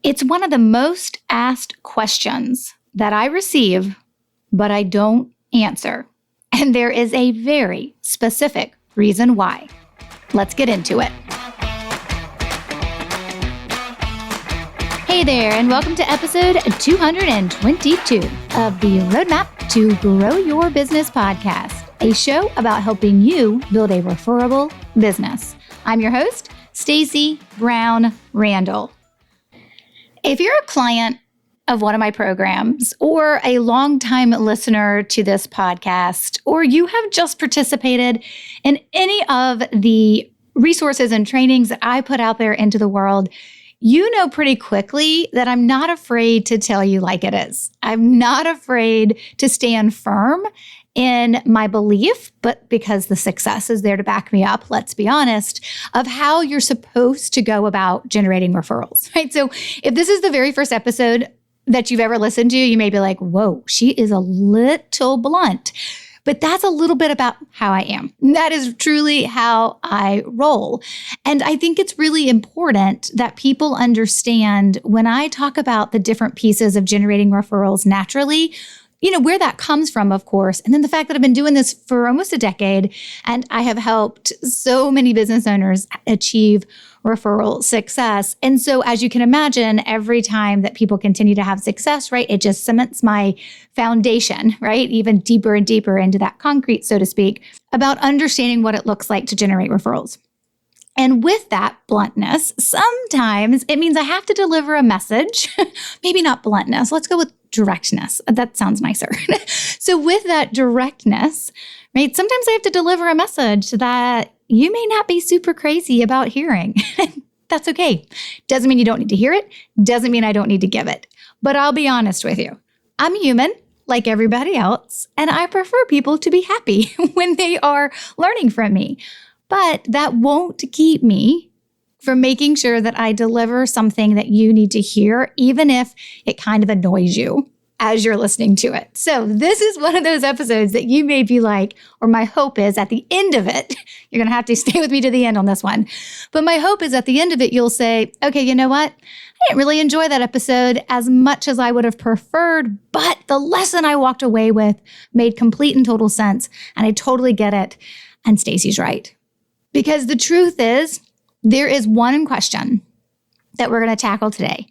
It's one of the most asked questions that I receive, but I don't answer. And there is a very specific reason why. Let's get into it. Hey there, and welcome to episode 222 of the Roadmap to Grow Your Business podcast, a show about helping you build a referable business. I'm your host, Stacey Brown Randall. If you're a client of one of my programs or a longtime listener to this podcast, or you have just participated in any of the resources and trainings that I put out there into the world, you know pretty quickly that I'm not afraid to tell you like it is. I'm not afraid to stand firm in my belief, but because the success is there to back me up, let's be honest, of how you're supposed to go about generating referrals, right? So if this is the very first episode that you've ever listened to, you may be like, whoa, she is a little blunt. But that's a little bit about how I am. That is truly how I roll. And I think it's really important that people understand when I talk about the different pieces of generating referrals naturally, where that comes from, of course. And then the fact that I've been doing this for almost a decade and I have helped so many business owners achieve referral success. And so as you can imagine, every time that people continue to have success, right, it just cements my foundation, right, even deeper and deeper into that concrete, so to speak, about understanding what it looks like to generate referrals. And with that bluntness, sometimes it means I have to deliver a message, maybe not bluntness. Let's go with directness. That sounds nicer. So with that directness, right, sometimes I have to deliver a message that you may not be super crazy about hearing. That's okay. Doesn't mean you don't need to hear it. Doesn't mean I don't need to give it. But I'll be honest with you. I'm human like everybody else, and I prefer people to be happy when they are learning from me. But that won't keep me from making sure that I deliver something that you need to hear, even if it kind of annoys you as you're listening to it. So this is one of those episodes that you may be like, or my hope is at the end of it, you're going to have to stay with me to the end on this one. But my hope is at the end of it, you'll say, okay, you know what? I didn't really enjoy that episode as much as I would have preferred, but the lesson I walked away with made complete and total sense. And I totally get it. And Stacey's right. Because the truth is, there is one question that we're going to tackle today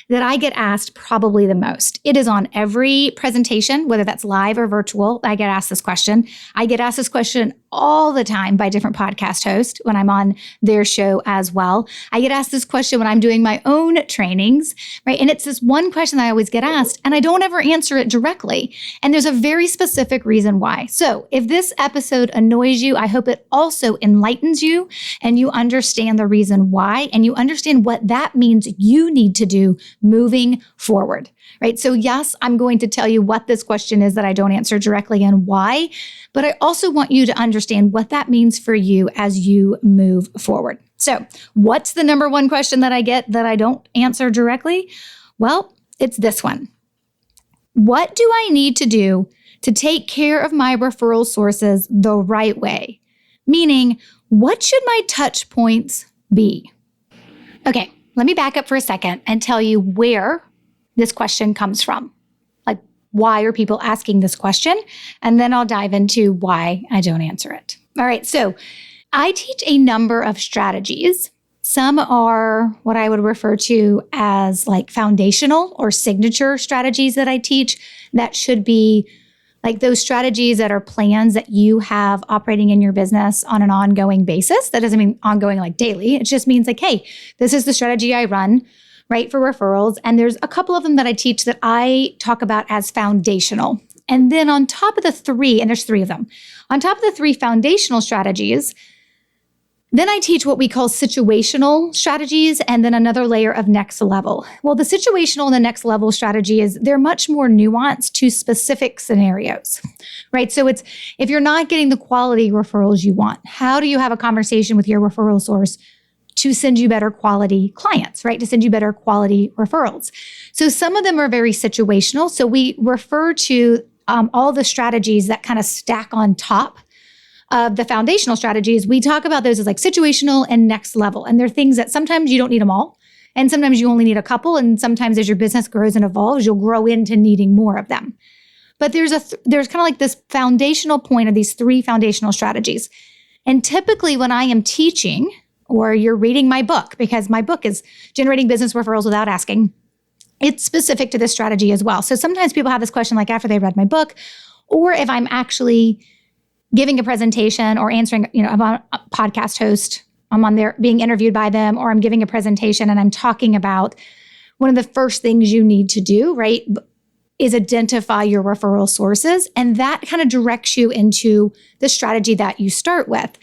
that I get asked probably the most. It is on every presentation, whether that's live or virtual. I get asked this question. I get asked this question all the time by different podcast hosts when I'm on their show as well. I get asked this question when I'm doing my own trainings, right? And it's this one question that I always get asked, and I don't ever answer it directly. And there's a very specific reason why. So if this episode annoys you, I hope it also enlightens you and you understand the reason why, and you understand what that means you need to do moving forward, right? So yes, I'm going to tell you what this question is that I don't answer directly and why, but I also want you to understand what that means for you as you move forward. So what's the number one question that I get that I don't answer directly? Well, it's this one. What do I need to do to take care of my referral sources the right way? Meaning, what should my touch points be? Okay, let me back up for a second and tell you where this question comes from. Like, why are people asking this question? And then I'll dive into why I don't answer it. All right, so I teach a number of strategies. Some are what I would refer to as like foundational or signature strategies that I teach that should be like those strategies that are plans that you have operating in your business on an ongoing basis. That doesn't mean ongoing like daily. It just means like, hey, this is the strategy I run, right, for referrals. And there's a couple of them that I teach that I talk about as foundational. And then on top of the three, and there's three of them, on top of the three foundational strategies, then I teach what we call situational strategies and then another layer of next level. Well, the situational and the next level strategy they're much more nuanced to specific scenarios, right? So it's, if you're not getting the quality referrals you want, how do you have a conversation with your referral source to send you better quality clients, right? To send you better quality referrals. So some of them are very situational. So we refer to all the strategies that kind of stack on top of the foundational strategies. We talk about those as like situational and next level. And they're things that sometimes you don't need them all. And sometimes you only need a couple. And sometimes as your business grows and evolves, you'll grow into needing more of them. But there's kind of like this foundational point of these 3 foundational strategies. And typically when I am teaching, or you're reading my book, because my book is Generating Business Referrals Without Asking, it's specific to this strategy as well. So sometimes people have this question like after they read my book, or if I'm actually giving a presentation or answering, I'm a podcast host, I'm on there being interviewed by them, or I'm giving a presentation and I'm talking about one of the first things you need to do, right, is identify your referral sources. And that kind of directs you into the strategy that you start with.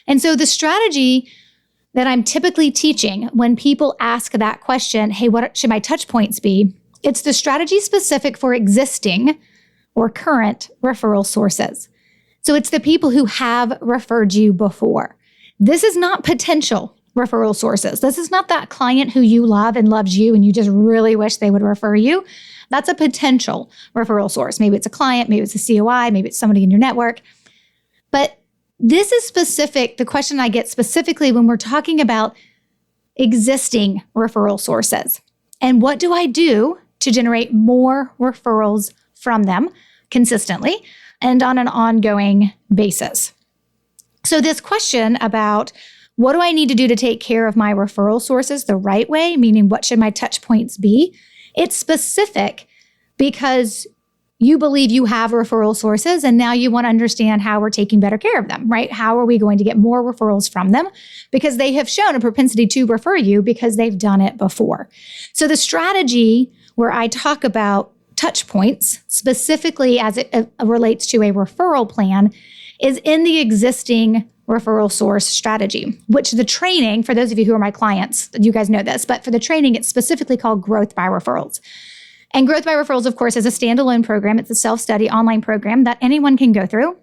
And so the strategy that I'm typically teaching when people ask that question, hey, what should my touch points be? It's the strategy specific for existing or current referral sources. So it's the people who have referred you before. This is not potential referral sources. This is not that client who you love and loves you and you just really wish they would refer you. That's a potential referral source. Maybe it's a client, maybe it's a COI, maybe it's somebody in your network. But this is specific, the question I get specifically when we're talking about existing referral sources. And what do I do to generate more referrals from them consistently and on an ongoing basis? So this question about what do I need to do to take care of my referral sources the right way, meaning what should my touch points be? It's specific because you believe you have referral sources and now you want to understand how we're taking better care of them, right? How are we going to get more referrals from them? Because they have shown a propensity to refer you because they've done it before. So the strategy where I talk about touch points, specifically as it relates to a referral plan, is in the existing referral source strategy, which the training, for those of you who are my clients, you guys know this, but for the training, it's specifically called Growth by Referrals. And Growth by Referrals, of course, is a standalone program. It's a self-study online program that anyone can go through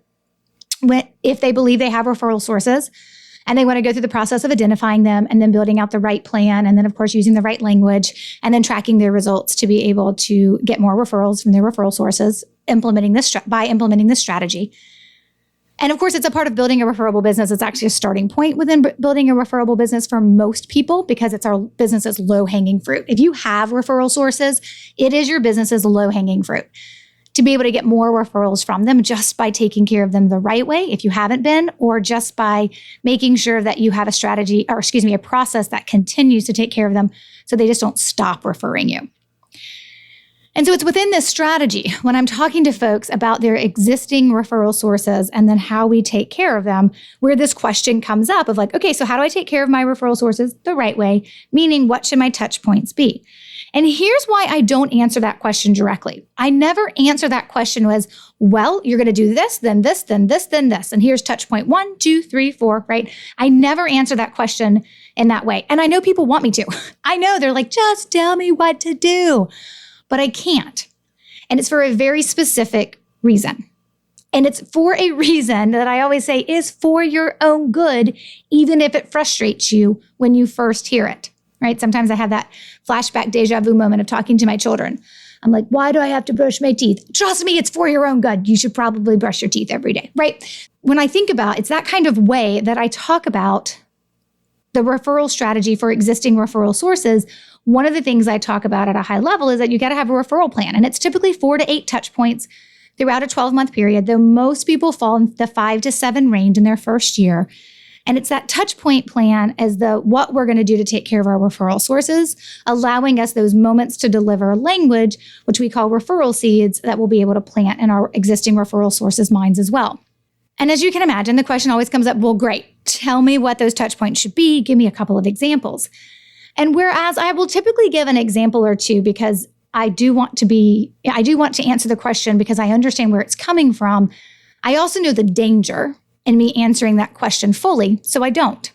if they believe they have referral sources and they want to go through the process of identifying them and then building out the right plan. And then, of course, using the right language and then tracking their results to be able to get more referrals from their referral sources, implementing this strategy. And of course, it's a part of building a referable business. It's actually a starting point within building a referable business for most people because it's our business's low-hanging fruit. If you have referral sources, it is your business's low-hanging fruit to be able to get more referrals from them just by taking care of them the right way, if you haven't been, or just by making sure that you have a process that continues to take care of them so they just don't stop referring you. And so it's within this strategy, when I'm talking to folks about their existing referral sources and then how we take care of them, where this question comes up of like, okay, so how do I take care of my referral sources the right way? Meaning, what should my touch points be? And here's why I don't answer that question directly. I never answer that question as, well, you're going to do this, then this, then this, then this. And here's touch point 1, 2, 3, 4, right? I never answer that question in that way. And I know people want me to. I know they're like, just tell me what to do. But I can't. And it's for a very specific reason. And it's for a reason that I always say is for your own good, even if it frustrates you when you first hear it, right? Sometimes I have that flashback deja vu moment of talking to my children. I'm like, why do I have to brush my teeth? Trust me, it's for your own good. You should probably brush your teeth every day, right? When I think about it's that kind of way that I talk about the referral strategy for existing referral sources. One of the things I talk about at a high level is that you got to have a referral plan. And it's typically 4 to 8 touch points throughout a 12-month period, though most people fall in the 5 to 7 range in their first year. And it's that touch point plan as what we're going to do to take care of our referral sources, allowing us those moments to deliver language, which we call referral seeds, that we'll be able to plant in our existing referral sources' minds as well. And as you can imagine, the question always comes up, well, great, tell me what those touch points should be. Give me a couple of examples. And whereas I will typically give an example or two because I do want to answer the question because I understand where it's coming from, I also know the danger in me answering that question fully, so I don't.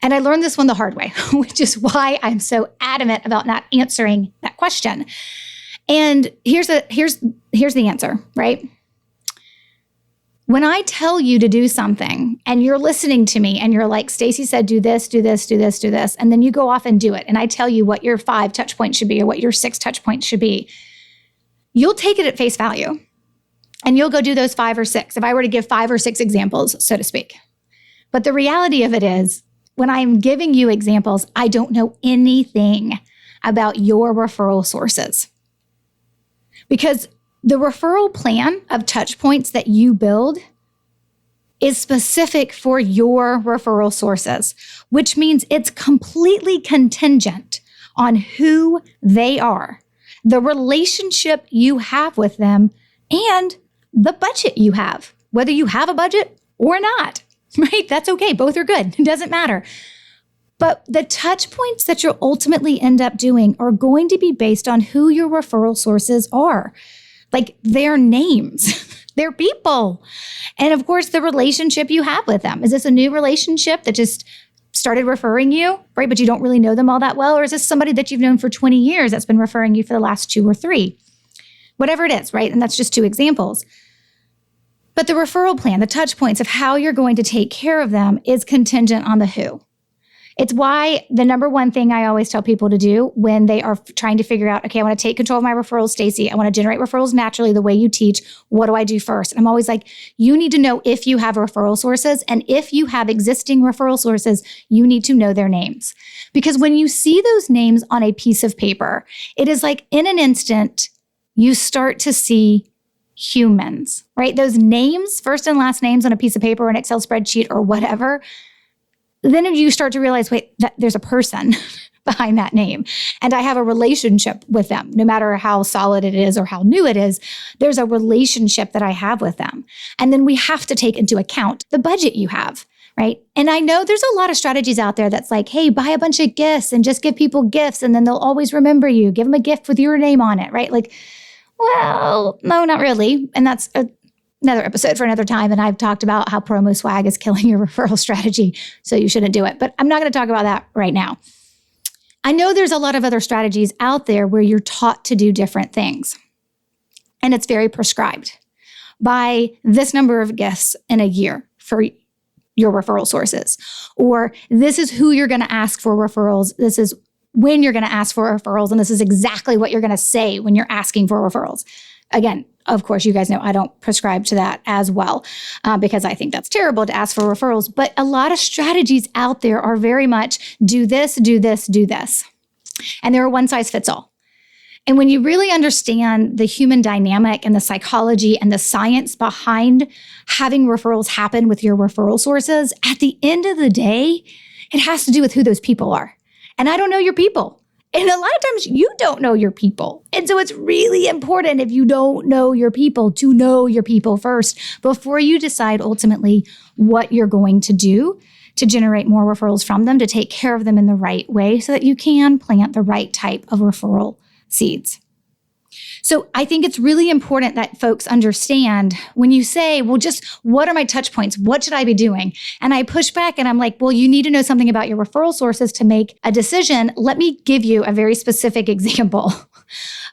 And I learned this one the hard way, which is why I'm so adamant about not answering that question. And here's the answer, right? When I tell you to do something and you're listening to me and you're like, Stacy said, do this, do this, do this, do this. And then you go off and do it. And I tell you what your 5 touch points should be or what your 6 touch points should be. You'll take it at face value and you'll go do those 5 or 6. If I were to give 5 or 6 examples, so to speak. But the reality of it is when I'm giving you examples, I don't know anything about your referral sources. Because the referral plan of touch points that you build is specific for your referral sources, which means it's completely contingent on who they are, the relationship you have with them, and the budget you have, whether you have a budget or not, right? That's okay. Both are good. It doesn't matter. But the touch points that you'll ultimately end up doing are going to be based on who your referral sources are, like their names, their people, and of course, the relationship you have with them. Is this a new relationship that just started referring you, right? But you don't really know them all that well? Or is this somebody that you've known for 20 years that's been referring you for the last 2 or 3? Whatever it is, right? And that's just 2 examples. But the referral plan, the touch points of how you're going to take care of them is contingent on the who. It's why the number one thing I always tell people to do when they are trying to figure out, okay, I want to take control of my referrals, Stacey. I want to generate referrals naturally the way you teach. What do I do first? And I'm always like, you need to know if you have referral sources. And if you have existing referral sources, you need to know their names. Because when you see those names on a piece of paper, it is like in an instant, you start to see humans, right? Those names, first and last names on a piece of paper or an Excel spreadsheet or whatever. Then you start to realize, wait, there's a person behind that name. And I have a relationship with them. No matter how solid it is or how new it is, there's a relationship that I have with them. And then we have to take into account the budget you have, right? And I know there's a lot of strategies out there that's like, hey, buy a bunch of gifts and just give people gifts and then they'll always remember you. Give them a gift with your name on it, right? Like, well, no, not really. And that's another episode for another time. And I've talked about how promo swag is killing your referral strategy. So you shouldn't do it. But I'm not going to talk about that right now. I know there's a lot of other strategies out there where you're taught to do different things. And it's very prescribed. Buy this number of gifts in a year for your referral sources. Or this is who you're going to ask for referrals. This is when you're going to ask for referrals. And this is exactly what you're going to say when you're asking for referrals. Again, of course, you guys know I don't prescribe to that as well because I think that's terrible to ask for referrals. But a lot of strategies out there are very much do this, do this, do this. And they're a one size fits all. And when you really understand the human dynamic and the psychology and the science behind having referrals happen with your referral sources, at the end of the day, it has to do with who those people are. And I don't know your people. And a lot of times you don't know your people. And so it's really important if you don't know your people to know your people first before you decide ultimately what you're going to do to generate more referrals from them, to take care of them in the right way so that you can plant the right type of referral seeds. So I think it's really important that folks understand when you say, well, just what are my touch points? What should I be doing? And I push back and I'm like, well, you need to know something about your referral sources to make a decision. Let me give you a very specific example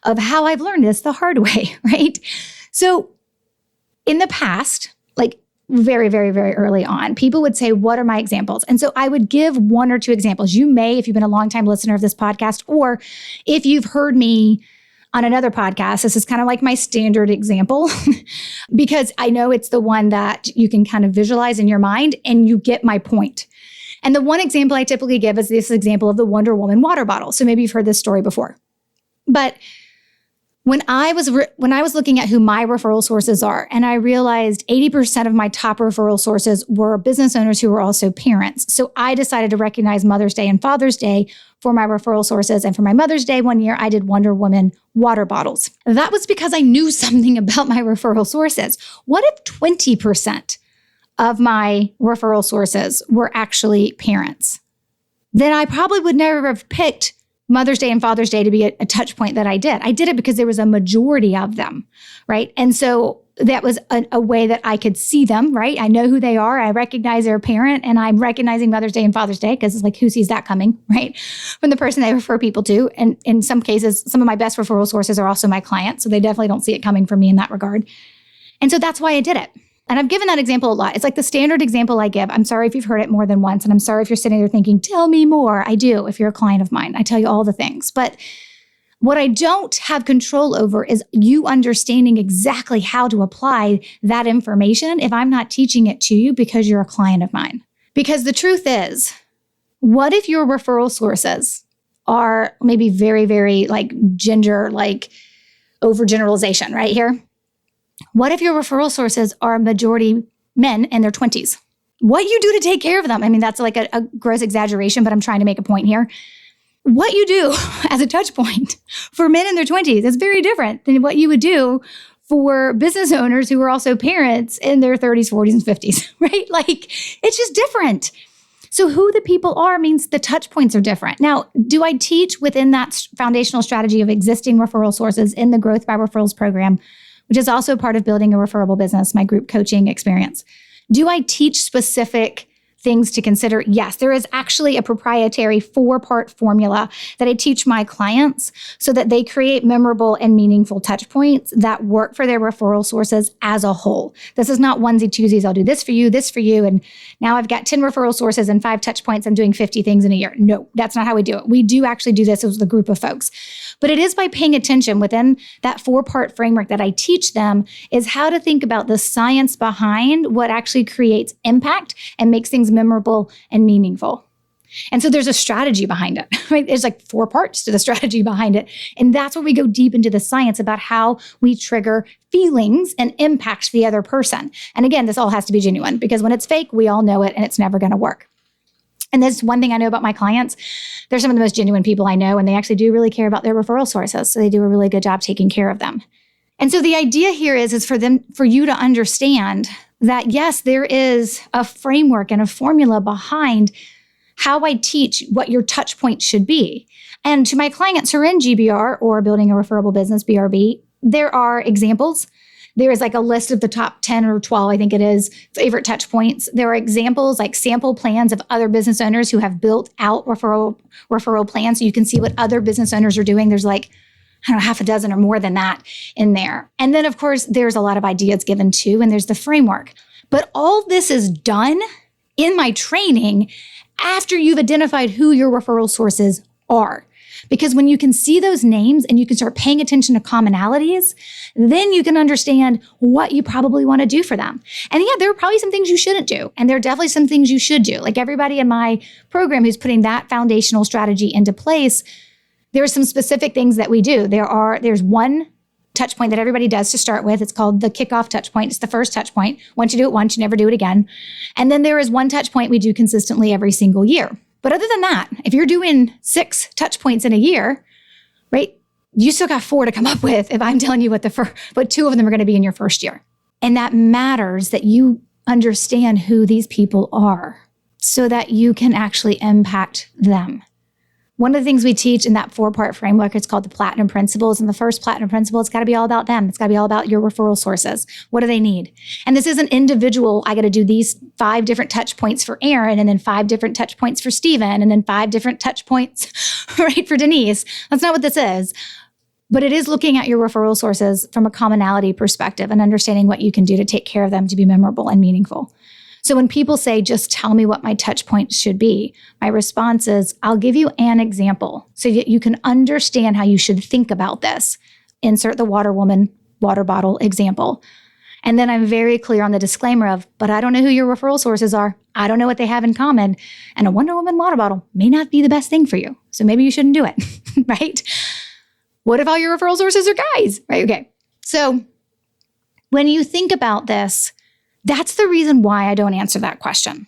of how I've learned this the hard way, right? So in the past, like very, very, very early on, people would say, what are my examples? And so I would give 1 or 2 examples. You may, if you've been a longtime listener of this podcast, or if you've heard me on another podcast, this is kind of like my standard example because I know it's the one that you can kind of visualize in your mind and you get my point. And the one example I typically give is this example of the Wonder Woman water bottle. So maybe you've heard this story before. But when I was looking at who my referral sources are, and I realized 80% of my top referral sources were business owners who were also parents. So I decided to recognize Mother's Day and Father's Day for my referral sources. And for my Mother's Day one year, I did Wonder Woman water bottles. That was because I knew something about my referral sources. What if 20% of my referral sources were actually parents? Then I probably would never have picked Mother's Day and Father's Day to be a touch point that I did. I did it because there was a majority of them, right? And so that was a way that I could see them, right? I know who they are. I recognize their parent, and I'm recognizing Mother's Day and Father's Day because it's like, who sees that coming, right? From the person they refer people to. And in some cases, some of my best referral sources are also my clients. So they definitely don't see it coming from me in that regard. And so that's why I did it. And I've given that example a lot. It's like the standard example I give. I'm sorry if you've heard it more than once. And I'm sorry if you're sitting there thinking, tell me more. I do. If you're a client of mine, I tell you all the things. But what I don't have control over is you understanding exactly how to apply that information if I'm not teaching it to you because you're a client of mine. Because the truth is, What if your referral sources are maybe very, very like overgeneralization right here? What if your referral sources are majority men in their 20s? What you do to take care of them? I mean, that's like a gross exaggeration, but I'm trying to make a point here. What you do as a touch point for men in their 20s is very different than what you would do for business owners who are also parents in their 30s, 40s, and 50s, right? Like, it's just different. So who the people are means the touch points are different. Now, do I teach within that foundational strategy of existing referral sources in the Growth by Referrals program, which is also part of building a referable business, my group coaching experience? Do I teach specific things to consider? Yes, there is actually a proprietary 4-part formula that I teach my clients so that they create memorable and meaningful touch points that work for their referral sources as a whole. This is not onesie twosies. I'll do this for you, and now I've got 10 referral sources and 5 touch points. I'm doing 50 things in a year. No, that's not how we do it. We do actually do this as a group of folks. But it is by paying attention within that 4-part framework that I teach them is how to think about the science behind what actually creates impact and makes things memorable and meaningful. And so there's a strategy behind it, right? There's like 4 parts to the strategy behind it. And that's where we go deep into the science about how we trigger feelings and impact the other person. And again, this all has to be genuine because when it's fake, we all know it and it's never going to work. And that's one thing I know about my clients. They're some of the most genuine people I know, and they actually do really care about their referral sources. So they do a really good job taking care of them. And so the idea here is for you to understand that, yes, there is a framework and a formula behind how I teach what your touch point should be. And to my clients who are in GBR or building a referable business, BRB, there are examples. There is like a list of the top 10 or 12, I think it is, favorite touch points. There are examples like sample plans of other business owners who have built out referral plans so you can see what other business owners are doing. There's like, I don't know, half a dozen or more than that in there. And then, of course, there's a lot of ideas given too, and there's the framework. But all this is done in my training after you've identified who your referral sources are. Because when you can see those names and you can start paying attention to commonalities, then you can understand what you probably want to do for them. And yeah, there are probably some things you shouldn't do. And there are definitely some things you should do. Like everybody in my program who's putting that foundational strategy into place, there are some specific things that we do. There's one touch point that everybody does to start with. It's called the Kickoff touch point. It's the first touch point. Once you do it once, you never do it again. And then there is one touch point we do consistently every single year. But other than that, if you're doing 6 touch points in a year, right, you still got 4 to come up with if I'm telling you what 2 of them are going to be in your first year. And that matters that you understand who these people are so that you can actually impact them. One of the things we teach in that 4-part framework is called the Platinum Principles. And the first Platinum Principle, it's got to be all about them. It's got to be all about your referral sources. What do they need? And this isn't individual. I got to do these 5 different touch points for Aaron, and then 5 different touch points for Steven, and then 5 different touch points, right, for Denise. That's not what this is. But it is looking at your referral sources from a commonality perspective and understanding what you can do to take care of them to be memorable and meaningful. So when people say, just tell me what my touch points should be, my response is, I'll give you an example so that you can understand how you should think about this. Insert the water woman water bottle example. And then I'm very clear on the disclaimer of, but I don't know who your referral sources are. I don't know what they have in common. And a Wonder Woman water bottle may not be the best thing for you. So maybe you shouldn't do it, right? What if all your referral sources are guys, right? Okay. So when you think about this, that's the reason why I don't answer that question.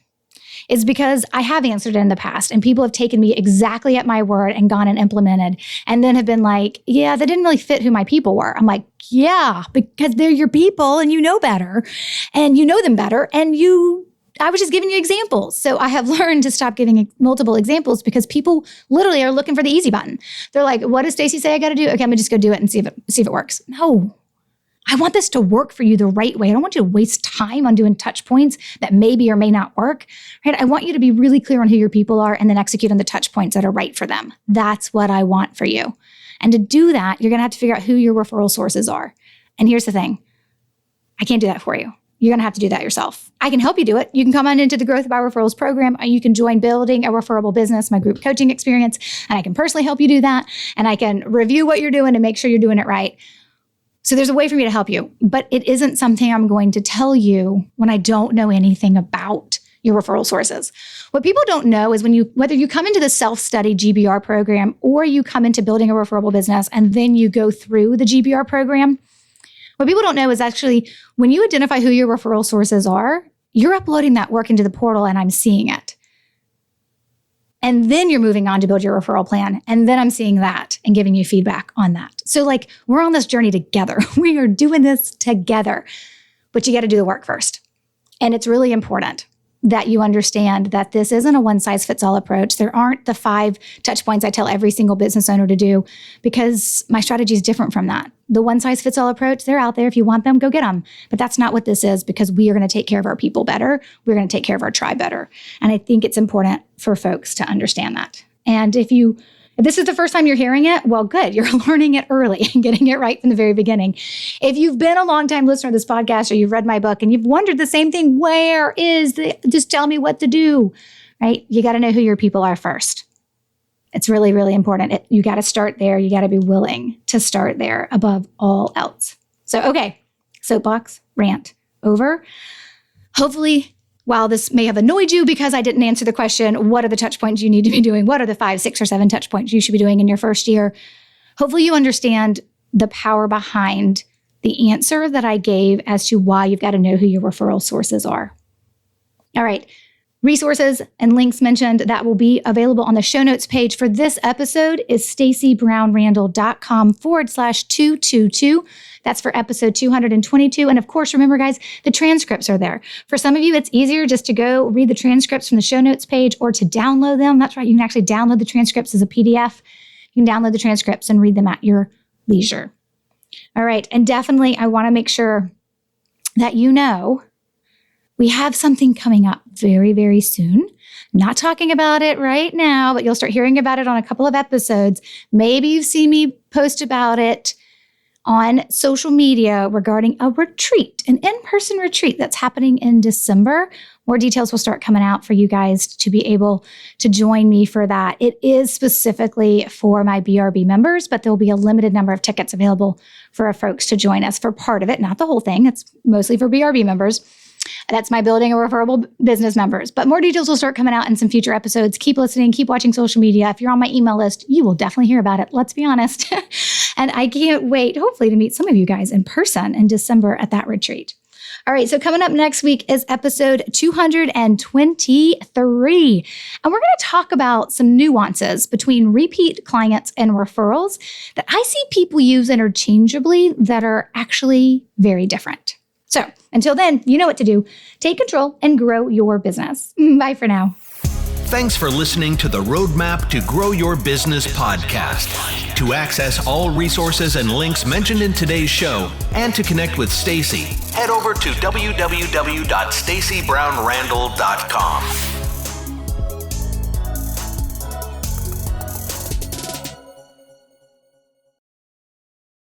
Is because I have answered it in the past and people have taken me exactly at my word and gone and implemented and then have been like, yeah, that didn't really fit who my people were. I'm like, yeah, because they're your people and you know better and you know them better and I was just giving you examples. So I have learned to stop giving multiple examples because people literally are looking for the easy button. They're like, what does Stacey say I got to do? Okay, I'm gonna just go do it and see if it works. No. I want this to work for you the right way. I don't want you to waste time on doing touch points that maybe or may not work, right? I want you to be really clear on who your people are and then execute on the touch points that are right for them. That's what I want for you. And to do that, you're going to have to figure out who your referral sources are. And here's the thing. I can't do that for you. You're going to have to do that yourself. I can help you do it. You can come on into the Growth by Referrals program, or you can join Building a Referable Business, my group coaching experience, and I can personally help you do that. And I can review what you're doing and make sure you're doing it right. So there's a way for me to help you, but it isn't something I'm going to tell you when I don't know anything about your referral sources. What people don't know is whether you come into the self-study GBR program or you come into building a referable business and then you go through the GBR program, what people don't know is actually when you identify who your referral sources are, you're uploading that work into the portal and I'm seeing it. And then you're moving on to build your referral plan. And then I'm seeing that and giving you feedback on that. So like we're on this journey together. We are doing this together, but you got to do the work first. And it's really important that you understand that this isn't a one-size-fits-all approach. There aren't the 5 touch points I tell every single business owner to do because my strategy is different from that. The one-size-fits-all approach, they're out there. If you want them, go get them. But that's not what this is because we are going to take care of our people better. We're going to take care of our tribe better. And I think it's important for folks to understand that. And if this is the first time you're hearing it, well, good. You're learning it early and getting it right from the very beginning. If you've been a longtime listener of this podcast or you've read my book and you've wondered the same thing, just tell me what to do, right? You got to know who your people are first. It's really, really important. You got to start there. You got to be willing to start there above all else. So, okay, soapbox, rant over. Hopefully, while this may have annoyed you because I didn't answer the question, what are the touch points you need to be doing? What are the 5, 6, or 7 touch points you should be doing in your first year? Hopefully you understand the power behind the answer that I gave as to why you've got to know who your referral sources are. All right. Resources and links mentioned that will be available on the show notes page for this episode is stacybrownrandall.com/222. That's for episode 222. And of course, remember guys, the transcripts are there. For some of you, it's easier just to go read the transcripts from the show notes page or to download them. That's right. You can actually download the transcripts as a PDF. You can download the transcripts and read them at your leisure. All right. And definitely, I want to make sure that you know we have something coming up very, very soon. Not talking about it right now, but you'll start hearing about it on a couple of episodes. Maybe you've seen me post about it on social media regarding a retreat, an in-person retreat that's happening in December. More details will start coming out for you guys to be able to join me for that. It is specifically for my BRB members, but there'll be a limited number of tickets available for our folks to join us for part of it, not the whole thing. It's mostly for BRB members. That's my building a referable business members. But more details will start coming out in some future episodes. Keep listening, keep watching social media. If you're on my email list, you will definitely hear about it. Let's be honest. And I can't wait, hopefully, to meet some of you guys in person in December at that retreat. All right, so coming up next week is episode 223. And we're going to talk about some nuances between repeat clients and referrals that I see people use interchangeably that are actually very different. So until then, you know what to do. Take control and grow your business. Bye for now. Thanks for listening to the Roadmap to Grow Your Business podcast. To access all resources and links mentioned in today's show and to connect with Stacy, head over to www.stacybrownrandall.com.